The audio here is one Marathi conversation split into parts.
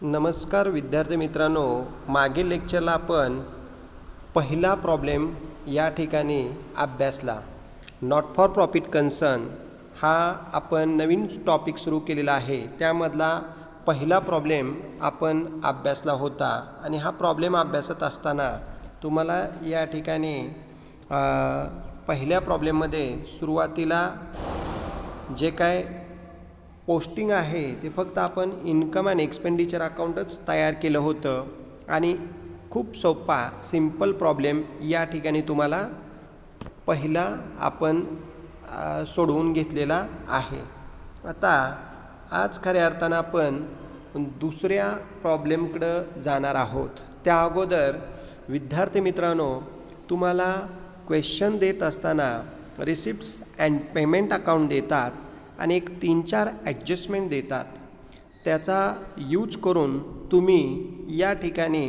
नमस्कार विद्यार्थी मित्रांनो, मागील लेक्चरला आपण पहिला प्रॉब्लेम या ठिकाणी अभ्यासला. नॉट फॉर प्रॉफिट कन्सर्न हा आपण नवीन टॉपिक सुरू केलेला आहे. त्यामधला पहिला प्रॉब्लेम आपण अभ्यासला होता आणि हा प्रॉब्लेम अभ्यासत असताना तुम्हाला या ठिकाणी पहिल्या प्रॉब्लेममध्ये सुरुवातीला जे काय पोस्टिंग आहे ते फक्त आपण इन्कम अँड एक्सपेंडिचर अकाउंटच तयार केलं होतं आणि खूप सोपा सिंपल प्रॉब्लेम या ठिकाणी तुम्हाला पहिला आपण सोडवून घेतलेला आहे. आता आज खऱ्या अर्थानं आपण दुसऱ्या प्रॉब्लेमकडं जाणार आहोत. त्या अगोदर विद्यार्थी मित्रांनो, तुम्हाला क्वेश्चन देत असताना रिसिप्ट्स अँड पेमेंट अकाउंट देतात आणि एक 3-4 ॲडजस्टमेंट देतात. त्याचा यूज करून तुम्ही या ठिकाणी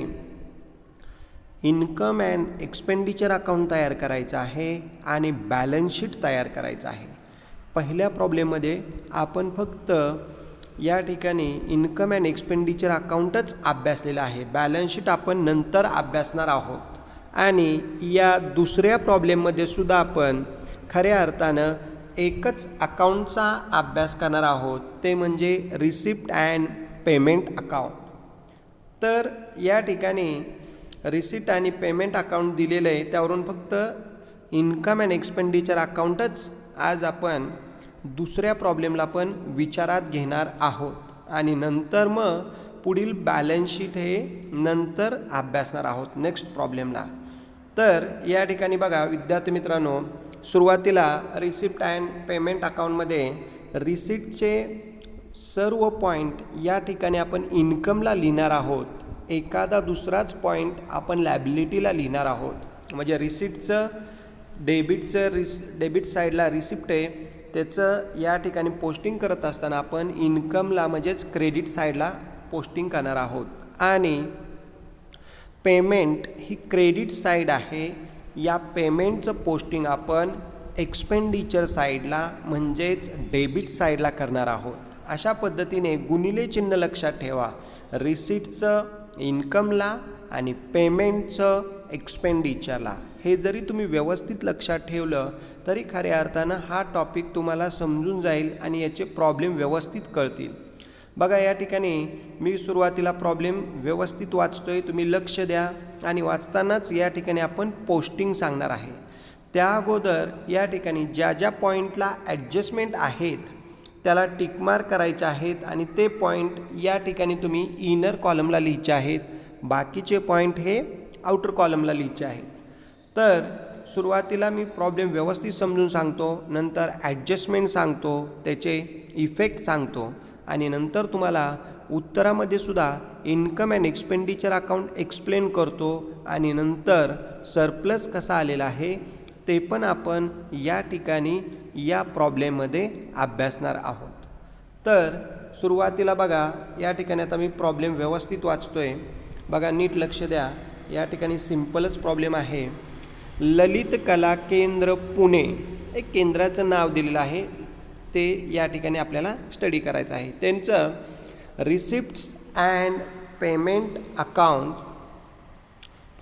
इन्कम अँड एक्सपेंडिचर अकाउंट तयार करायचं आहे आणि बॅलन्स शीट तयार करायचं आहे. पहिल्या प्रॉब्लेममध्ये आपण फक्त या ठिकाणी इन्कम अँड एक्सपेंडिचर अकाउंटच अभ्यासलेलं आहे. बॅलन्स शीट आपण नंतर अभ्यासणार आहोत. आणि या दुसऱ्या प्रॉब्लेममध्ये सुद्धा आपण खऱ्या अर्थानं एकच अकाउंटचा अभ्यास करणार आहोत, ते म्हणजे रिसिप्ट अँड पेमेंट अकाउंट. तर या ठिकाणी रिसिप्ट आणि पेमेंट अकाउंट दिलेलं आहे, त्यावरून फक्त इन्कम अँड एक्सपेंडिचर अकाउंटच आज आपण दुसऱ्या प्रॉब्लेमला पण विचारात घेणार आहोत आणि नंतर मग पुढील बॅलन्स शीट हे नंतर अभ्यासणार आहोत नेक्स्ट प्रॉब्लेमला. तर या ठिकाणी बघा विद्यार्थी मित्रांनो, सुरुवातीला रिसिप्ट अँड पेमेंट अकाउंटमध्ये रिसिप्टचे सर्व पॉईंट या ठिकाणी आपण इन्कमला लिहिणार आहोत. एखादा दुसराच पॉईंट आपण लॅबिलिटीला लिहिणार आहोत. म्हणजे रिसिप्टचं डेबिट साईडला रिसिप्ट आहे, त्याचं या ठिकाणी पोस्टिंग करत असताना आपण इन्कमला म्हणजेच क्रेडिट साईडला पोस्टिंग करणार आहोत. आणि पेमेंट ही क्रेडिट साईड आहे, या पेमेंटचं पोस्टिंग आपण एक्सपेंडिचर साईडला म्हणजेच डेबिट साईडला करणार आहोत. अशा पद्धतीने गुणिले चिन्ह लक्षात ठेवा. रिसिप्टचं इन्कमला आणि पेमेंटचं एक्सपेंडिचरला. हे जरी तुम्ही व्यवस्थित लक्षात ठेवलं तरी खऱ्या अर्थानं हा टॉपिक तुम्हाला समजून जाईल आणि याचे प्रॉब्लेम व्यवस्थित कळतील. बघा या ठिकाणी मी सुरुवातीला प्रॉब्लेम व्यवस्थित वाचतोय, तुम्ही लक्ष द्या. आणि वाचतानाच या ठिकाणी आपण पोस्टिंग सांगणार आहे. त्या अगोदर या ठिकाणी ज्या ज्या पॉईंटला ॲडजस्टमेंट आहेत त्याला टिकमार्क करायचे आहेत आणि ते पॉईंट या ठिकाणी तुम्ही इनर कॉलमला लिहायचे आहेत. बाकीचे पॉईंट हे आउटर कॉलमला लिहायचे आहेत. तर सुरुवातीला मी प्रॉब्लेम व्यवस्थित समजून सांगतो, नंतर ॲडजस्टमेंट सांगतो, त्याचे इफेक्ट सांगतो आणि नंतर तुम्हाला उत्तरामध्ये सुद्धा income and expenditure account explain करतो आणि नंतर सरप्लस कसा आलेला आहे ते पण आपण या ठिकाणी या प्रॉब्लेममध्ये अभ्यासणार आहोत. तर सुरुवातीला बघा या ठिकाणी आता मी प्रॉब्लेम व्यवस्थित वाचतोय, बघा नीट लक्ष द्या. या ठिकाणी सिम्पलच प्रॉब्लेम आहे. ललित कला केंद्र पुणे, एक केंद्राचं नाव दिलेलं आहे, ते या ठिकाणी आपल्याला स्टडी करायचं आहे. त्यांचं receipts and payment account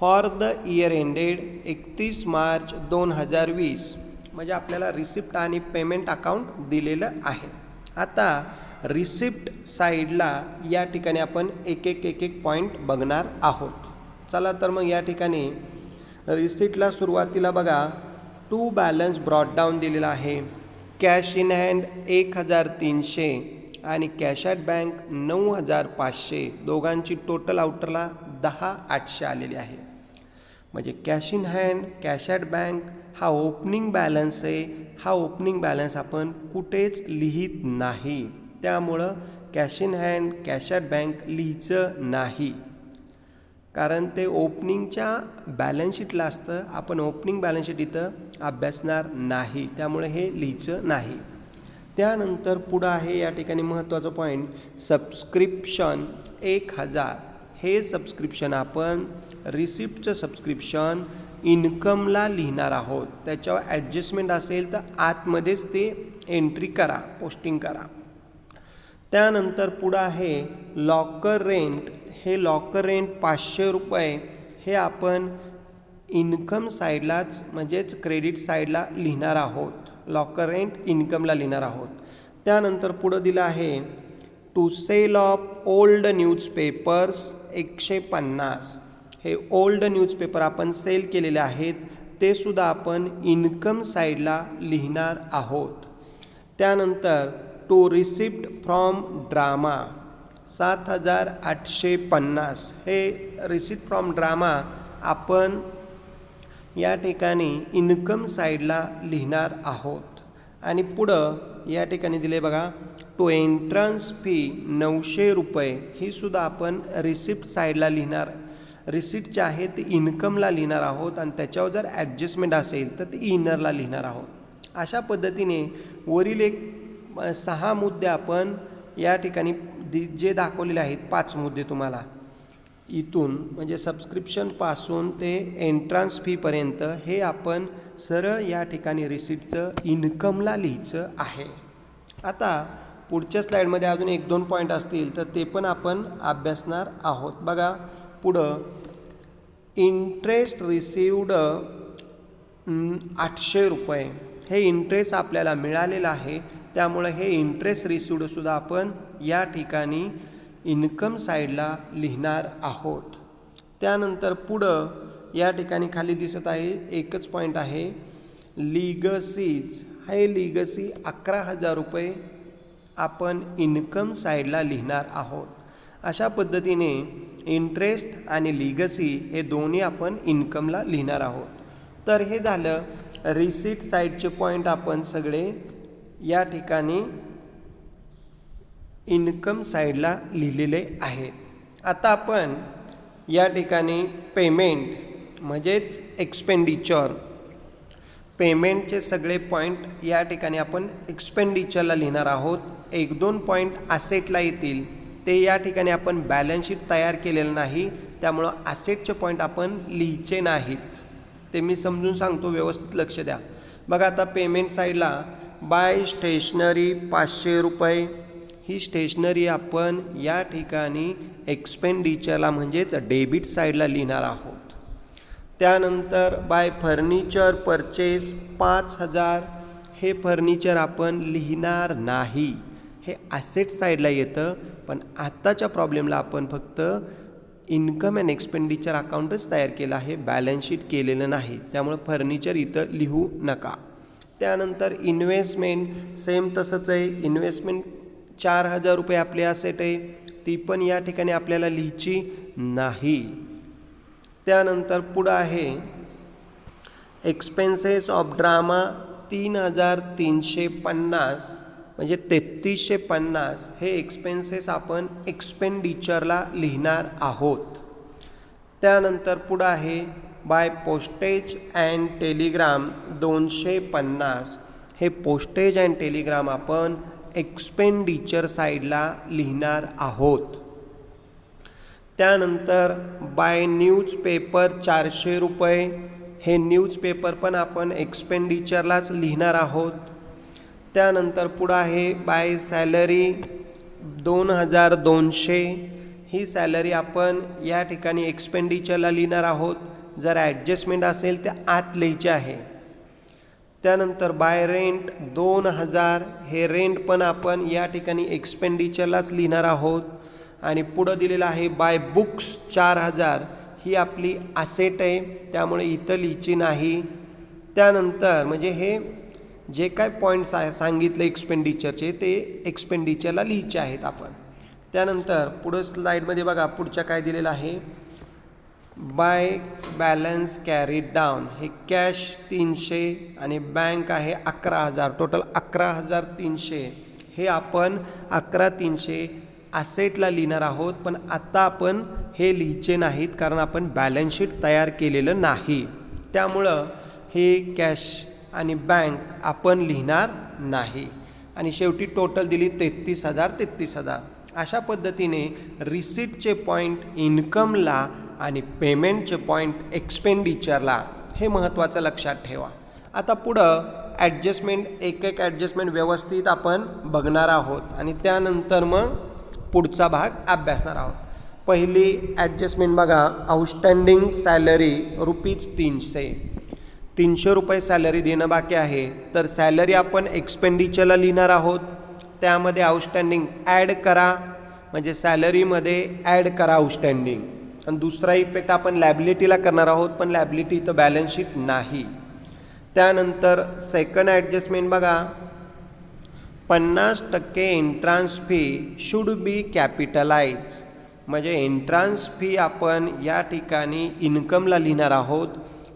for the year ended 31 March 2020 म्हणजे आपल्याला रिसिप्ट आणि पेमेंट अकाउंट दिलेलं आहे. आता रिसिप्ट साईडला या ठिकाणी आपण एक एक पॉईंट बघणार आहोत. चला तर मग या ठिकाणी रिसिप्टला सुरुवातीला बघा टू बॅलन्स ब्रॉट डाऊन दिलेला आहे. कॅश इन हँड 1300 आणि कॅश ॲट बँक 9500, दोघांची टोटल आउटरला 10800 आलेली आहे. म्हणजे cash in hand cash at bank हा ओपनिंग बॅलन्स आहे. हा ओपनिंग बॅलन्स आपण कुठेच लिहित नाही, त्यामुळं cash in hand cash at bank लिहायचं नाही, कारण ते ओपनिंगच्या बॅलन्स शीटला असतं. आपण ओपनिंग बॅलन्स शीट इथं अभ्यासणार नाही, त्यामुळे हे लिहायचं नाही. त्यानंतर पुढं आहे या ठिकाणी महत्त्वाचं पॉईंट सबस्क्रिप्शन 1000. हे सबस्क्रिप्शन आपण रिसिप्टचं सबस्क्रिप्शन इन्कमला लिहिणार आहोत. त्याच्यावर ॲडजस्टमेंट असेल तर आतमध्येच ते एंट्री करा, पोस्टिंग करा. त्यानंतर पुढं आहे लॉकर रेंट. हे लॉकर रेंट 500 रुपये हे आपण इन्कम साईडलाच म्हणजेच क्रेडिट साईडला लिहिणार आहोत. लॉकर रेंट इन्कमला लिहिणार आहोत. त्यानंतर पुढं दिलं आहे two sale of old newspapers 150. हे ओल्ड न्यूजपेपर आपण सेल केलेले आहेत ते सुद्धा आपण इन्कम साईडला लिहिणार आहोत. त्यानंतर टू रिसिप्ट फ्रॉम ड्रामा 7850. हे रिसिप्ट फ्रॉम ड्रामा आपण या ठिकाणी इन्कम साईडला लिहिणार आहोत. आणि पुढं या ठिकाणी दिले बघा टू एंट्रन्स फी 900 रुपये ही सुद्धा आपण रिसिप्ट साईडला लिहिणार. रिसिप्ट जे आहे ते इन्कमला लिहिणार आहोत आणि त्याच्यावर जर ॲडजस्टमेंट असेल तर ते इनरला लिहिणार आहोत. अशा पद्धतीने वरील 6 मुद्दे आपण या ठिकाणी जे दाखवलेले आहेत 5 मुद्दे तुम्हाला इथून म्हणजे सबस्क्रिप्शनपासून ते एंट्रन्स फीपर्यंत हे आपण सरळ या ठिकाणी रिसिप्टचं इन्कमला लिहायचं आहे. आता पुढच्या स्लाईडमध्ये अजून 1-2 पॉईंट असतील तर ते पण आपण अभ्यासणार आहोत. बघा पुढं इंटरेस्ट रिसिव्ड 800 रुपये हे इंटरेस्ट आपल्याला मिळालेलं आहे. त्यामुळे हे इंटरेस्ट रिसिव्डसुद्धा आपण या ठिकाणी इन्कम साईडला लिहिणार आहोत. त्यानंतर पुढं या ठिकाणी खाली दिसत आहे एकच पॉईंट आहे लिगसीज. हे लिगसी 11,000 रुपये आपण इन्कम साईडला लिहिणार आहोत. अशा पद्धतीने इंटरेस्ट आणि लिगसी हे दोन्ही आपण इन्कमला लिहिणार आहोत. तर हे झालं रिसीट साईडचे पॉईंट आपण सगळे या ठिकाणी इन्कम साईडला लिहिलेले आहेत. आता आपण या ठिकाणी पेमेंट म्हणजेच एक्सपेंडिचर पेमेंटचे सगळे पॉईंट या ठिकाणी आपण एक्सपेंडिचरला लिहिणार आहोत. 1-2 पॉईंट असेटला येतील ते या ठिकाणी आपण बॅलन्स शीट तयार केलेलं नाही त्यामुळं असेटचे पॉईंट आपण लिहायचे नाहीत. ते मी समजून सांगतो व्यवस्थित लक्ष द्या. बघा आता पेमेंट साईडला बाय स्टेशनरी 500 रुपये ही स्टेशनरी आपण या ठिकाणी एक्सपेंडिचरला म्हणजेच डेबिट साईडला लिहिणार आहोत. त्यानंतर बाय फर्निचर परचेस 5000 हे फर्निचर आपण लिहिणार नाही. हे ॲसेट साईडला येतं पण आत्ताच्या प्रॉब्लेमला आपण फक्त इन्कम अँड एक्सपेंडिचर अकाउंटच तयार केलं आहे बॅलन्स शीट केलेलं नाही त्यामुळे फर्निचर इथं लिहू नका. त्यानंतर इन्व्हेस्टमेंट सेम तसंच आहे. इन्व्हेस्टमेंट 4000 रुपये आपले असेट आहे ती पण या ठिकाणी आपल्याला लिहायची नाही. त्यानंतर पुढं आहे एक्सपेन्सेस ऑफ ड्रामा 3350 म्हणजे 3350 हे एक्सपेन्सेस आपण एक्सपेंडिचरला लिहिणार आहोत. त्यानंतर पुढं आहे बाय पोस्टेज अँड टेलिग्राम 250 हे पोस्टेज अँड टेलिग्राम आपण एक्सपेंडिचर साईडला लिहिणार आहोत. त्यानंतर बाय न्यूजपेपर 400 रुपये हे न्यूजपेपर पण आपण एक्सपेंडिचरलाच लिहिणार आहोत. त्यानंतर पुढं आहे बाय सॅलरी 2200 ही सॅलरी आपण या ठिकाणी एक्सपेंडिचरला लिहिणार आहोत. जर ॲडजस्टमेंट असेल तर आत लिहायचे आहे. त्यानंतर बाय रेंट 2000 हे रेंट पण आपण या ठिकाणी एक्सपेंडिचरलाच लिहिणार आहोत. आणि पुढं दिलेलं आहे बाय बुक्स 4000 ही आपली असेट आहे त्यामुळे इथं लिहायची नाही. त्यानंतर म्हणजे हे जे काय पॉईंट सांगितले एक्सपेंडिचरचे ते एक्सपेंडिचरला लिहायचे आहेत आपण. त्यानंतर पुढं स्लाईडमध्ये बघा पुढच्या काय दिलेलं आहे बाय बॅलन्स कॅरीड डाऊन हे कॅश 300 आणि बँक आहे 11000 टोटल 11300 हे आपण 11300 असेटला लिहिणार आहोत. पण आत्ता आपण हे लिहायचे नाहीत कारण आपण बॅलन्स शीट तयार केलेलं नाही त्यामुळं हे कॅश आणि बँक आपण लिहिणार नाही. आणि शेवटी टोटल दिली 33000. अशा पद्धतीने रिसीटचे पॉईंट इन्कमला आणि पेमेंटचे पॉईंट एक्सपेंडिचरला हे महत्त्वाचं लक्षात ठेवा. आता पुढं ॲडजस्टमेंट एक एक ॲडजस्टमेंट व्यवस्थित आपण बघणार आहोत आणि त्यानंतर मग पुढचा भाग अभ्यासणार आहोत. पहिली ॲडजस्टमेंट बघा, आउटस्टँडिंग सॅलरी ₹300. 300 रुपये सॅलरी देणं बाकी आहे. तर सॅलरी आपण एक्सपेंडिचरला लिहिणार आहोत. त्यामध्ये आउटस्टँडिंग ॲड करा, म्हणजे सॅलरीमध्ये ॲड करा आउटस्टँडिंग. आणि दुसरा इफेक्ट आपण लॅबिलिटीला करणार आहोत, पण लॅबिलिटी इथं बॅलन्स शीट नाही. त्यानंतर सेकंड ॲडजस्टमेंट बघा, 50% entrance fee should be capitalise. म्हणजे एंट्रान्स फी आपण या ठिकाणी इन्कमला लिहिणार आहोत.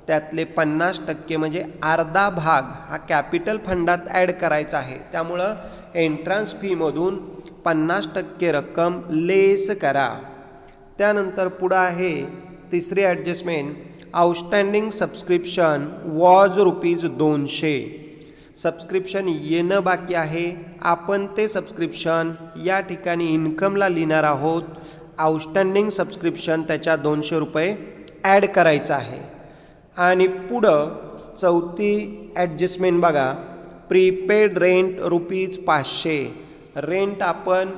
त्यातले 50% म्हणजे अर्धा भाग हा कॅपिटल फंडात ॲड करायचा आहे. त्यामुळं एंट्रान्स फीमधून 50% रक्कम लेस करा. त्यानंतर पुढं आहे तिसरी adjustment, outstanding subscription was ₹200. Subscription येणं बाकी आहे. आपण ते सबस्क्रिप्शन या ठिकाणी इन्कमला लिहिणार आहोत. आउटस्टँडिंग सबस्क्रिप्शन त्याच्या ₹200 ॲड करायचं आहे. आणि पुढं चौथी ॲडजस्टमेंट बघा, प्रीपेड रेंट ₹500. रेंट आपण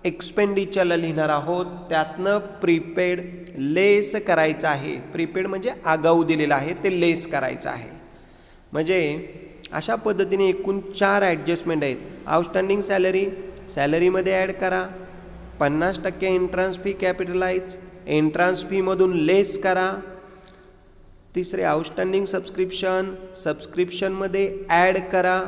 एक्सपेंडिचरला लिहिणार आहोत. त्यातनं प्रीपेड लेस करायचं आहे. प्रीपेड म्हणजे आगाऊ दिलेलं आहे, ते लेस करायचं आहे. म्हणजे अशा पद्धतीने एकूण 4 ॲडजस्टमेंट आहेत. आउटस्टँडिंग सॅलरीमध्ये ॲड करा, 50% एंट्रान्स फी कॅपिटलाइज, एंट्रान्स फीमधून लेस करा. तिसरे आउटस्टँडिंग सबस्क्रिप्शनमध्ये ॲड करा.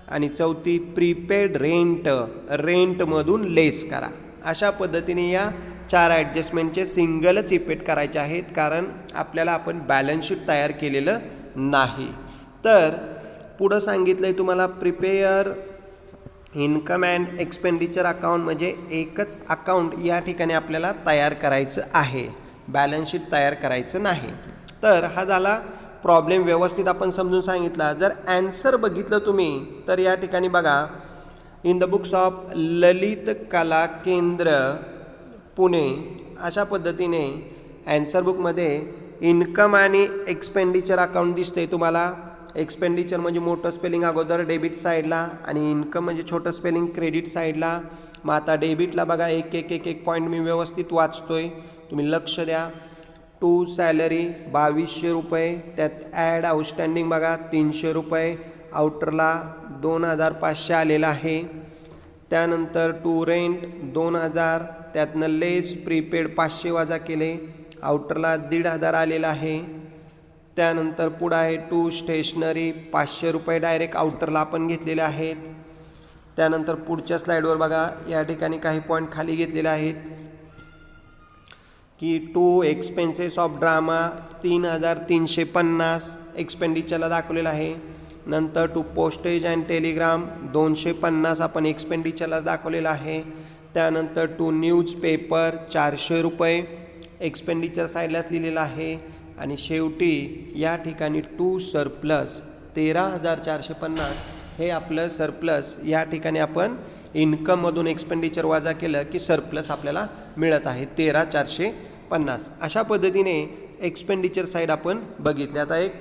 आणि चौथी प्रीपेड रेंटमधून लेस करा. अशा पद्धतीने या 4 ॲडजस्टमेंटचे सिंगलच इफेक्ट करायचे आहेत, कारण आपल्याला आपण बॅलन्स शीट तयार केलेलं नाही. तर पुढं सांगितलं आहे तुम्हाला prepare income and expenditure account, म्हणजे एकच अकाउंट या ठिकाणी आपल्याला तयार करायचं आहे, बॅलन्स शीट तयार करायचं नाही. तर हा झाला प्रॉब्लेम, व्यवस्थित आपण समजून सांगितला. जर ॲन्सर बघितलं तुम्ही तर या ठिकाणी बघा, इन द बुक्स ऑफ ललित कला केंद्र पुणे, अशा पद्धतीने ॲन्सर बुकमध्ये इन्कम आणि एक्सपेंडिचर अकाउंट दिसते तुम्हाला. एक्सपेंडिचर म्हणजे मोठं स्पेलिंग अगोदर डेबिट साईडला आणि इन्कम म्हणजे छोटं स्पेलिंग क्रेडिट साईडला. मग आता डेबिटला बघा एक पॉईंट मी व्यवस्थित वाचतोय, तुम्ही लक्ष द्या. टू सॅलरी ₹2200, त्यात ॲड आउटस्टँडिंग बघा ₹300, आउटरला 2500 आलेला आहे. त्यानंतर टू रेंट 2000, त्यातनं लेस प्रीपेड 500 वजा केले, आउटरला 1500 आलेला आहे. त्यानंतर पुढं आहे टू स्टेशनरी ₹500 डायरेक्ट आउटरला आपण घेतलेले आहेत. त्यानंतर पुढच्या स्लाईडवर बघा, या ठिकाणी काही पॉईंट खाली घेतलेले आहेत की टू एक्सपेन्सेस ऑफ ड्रामा 3350 एक्सपेंडिचरला दाखवलेलं आहे. नंतर टू पोस्टेज अँड टेलिग्राम 250 आपण एक्सपेंडिचरला दाखवलेलं आहे. त्यानंतर टू न्यूजपेपर ₹400 एक्सपेंडिचर साईडलाच लिहिलेलं आहे. आणि शेवटी या ठिकाणी टू सरप्लस 13,450 हे आपलं सरप्लस या ठिकाणी आपण इन्कममधून एक्सपेंडिचर वजा केलं की सरप्लस आपल्याला मिळत आहे 13,450. अशा पद्धतीने एक्सपेंडिचर साईड आपण बघितले. आता एक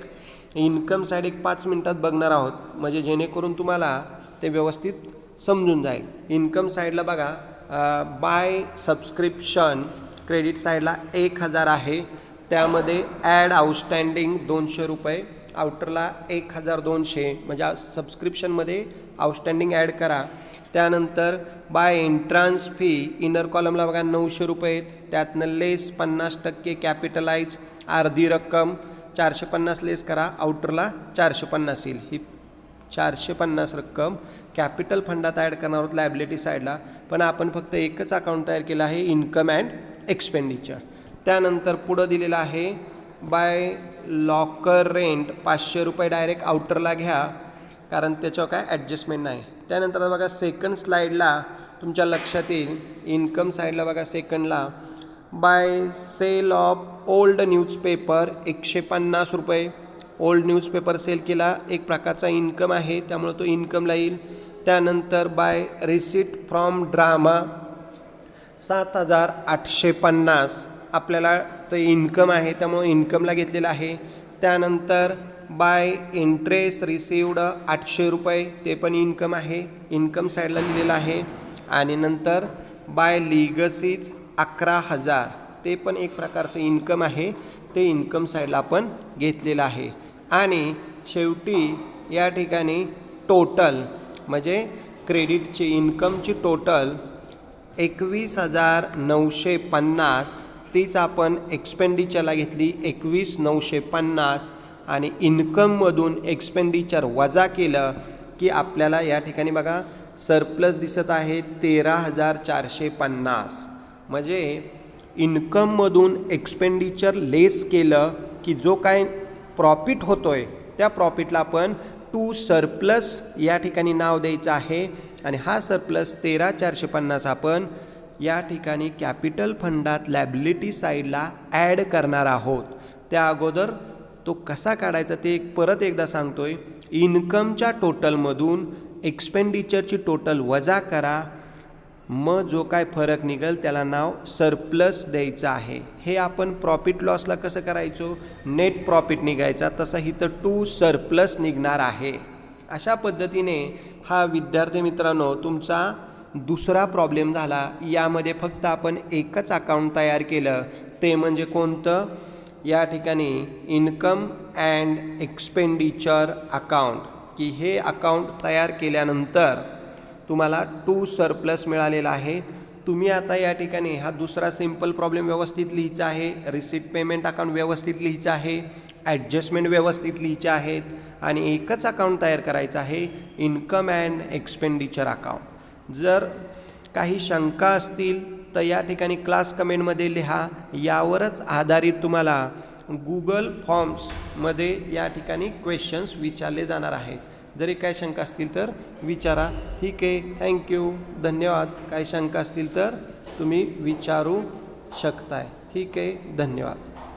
इन्कम साईड 5 मिनटात बघणार आहोत, म्हणजे जेणेकरून तुम्हाला ते व्यवस्थित समजून जाईल. इन्कम साईडला बघा, बाय सबस्क्रिप्शन क्रेडिट साईडला 1000 आहे. त्यामध्ये ॲड आउटस्टँडिंग ₹200, आउटरला 1200, म्हणजे सबस्क्रिप्शनमध्ये आउटस्टँडिंग ॲड करा. त्यानंतर बाय एंट्रान्स फी इनर कॉलमला बघा ₹900 आहेत. त्यातनं लेस 50% कॅपिटलाइज, अर्धी रक्कम 450 लेस करा, आउटरला 450 येईल. ही 450 रक्कम कॅपिटल फंडात ॲड करणार आहोत लायबिलिटी साईडला, पण आपण फक्त एकच अकाउंट तयार केलं आहे, इन्कम अँड एक्सपेंडिचर. त्यानंतर पुढं दिलेलं आहे बाय लॉकर रेंट ₹500 डायरेक्ट आउटरला घ्या, कारण त्याच्यावर काय ॲडजस्टमेंट नाही. त्यानंतर बघा सेकंड स्लाईडला तुमच्या लक्षात येईल, इन्कम साईडला बघा सेकंडला by sale of old newspaper ₹150. Old newspaper sale केला, एक प्रकारचा इन्कम आहे, त्यामुळे तो इन्कमला येईल. त्यानंतर बाय रिसीट फ्रॉम ड्रामा 7,850 आपल्याला ते इन्कम आहे, त्यामुळे इन्कमला घेतलेलं आहे. त्यानंतर बाय इंटरेस्ट रिसिवड 800 रुपये, ते पण इन्कम आहे, इन्कम साईडला लिहिलेलं आहे. आणि नंतर बाय लिगसीज 11,000, ते पण एक प्रकारचं इन्कम आहे, ते इन्कम साईडला आपण घेतलेलं आहे. आणि शेवटी या ठिकाणी टोटल म्हणजे क्रेडिटची इन्कमची टोटल 21,950, तीच आपण एक्सपेंडिचरला घेतली 21,950 आणि इन्कममधून एक्सपेंडिचर वजा केलं की आपल्याला या ठिकाणी बघा सरप्लस दिसत आहे 13,450. म्हणजे इन्कममधून एक्सपेंडिचर लेस केलं की जो काय प्रॉफिट होतोय त्या प्रॉफिटला आपण टू सरप्लस या ठिकाणी नाव द्यायचं आहे. आणि हा सरप्लस 13,450 आपण या ठिकाणी कॅपिटल फंडात लॅबिलिटी साईडला ॲड करणार आहोत. त्या अगोदर तो कसा काढायचा ते परत एकदा सांगतोय. इन्कमच्या टोटलमधून एक्सपेंडिचरची टोटल वजा करा, मग जो काय फरक निघेल त्याला नाव सरप्लस द्यायचं आहे. हे आपण प्रॉफिट लॉसला कसं करायचो, नेट प्रॉफिट निघायचा, तसा इथं टू सरप्लस निघणार आहे. अशा पद्धतीने हा विद्यार्थी मित्रांनो तुमचा दुसरा प्रॉब्लेम झाला. यामध्ये फक्त आपण एकच अकाउंट तयार केलं, ते म्हणजे कोणतं, या ठिकाणी इन्कम अँड एक्सपेंडिचर अकाउंट, की हे अकाउंट तयार केल्यानंतर तुम्हाला टू सरप्लस मिळालेला आहे. तुम्ही आता या ठिकाणी हा दुसरा सिंपल प्रॉब्लेम व्यवस्थित लिहायचा आहे, रिसीट पेमेंट अकाउंट व्यवस्थित लिहायचं आहे, ॲडजस्टमेंट व्यवस्थित लिहायचे आहेत आणि एकच अकाउंट तयार करायचं आहे, इन्कम अँड एक्सपेंडिचर अकाउंट. जर काही शंका असतील तर या ठिकाणी क्लास कमेंटमध्ये लिहा. यावरच आधारित तुम्हाला गुगल फॉर्म्समध्ये या ठिकाणी क्वेश्चन्स विचारले जाणार आहेत. जरी काही शंका असतील तर विचारा. ठीक आहे, थँक्यू, धन्यवाद. काही शंका असतील तर तुम्ही विचारू शकताय. ठीक आहे, धन्यवाद.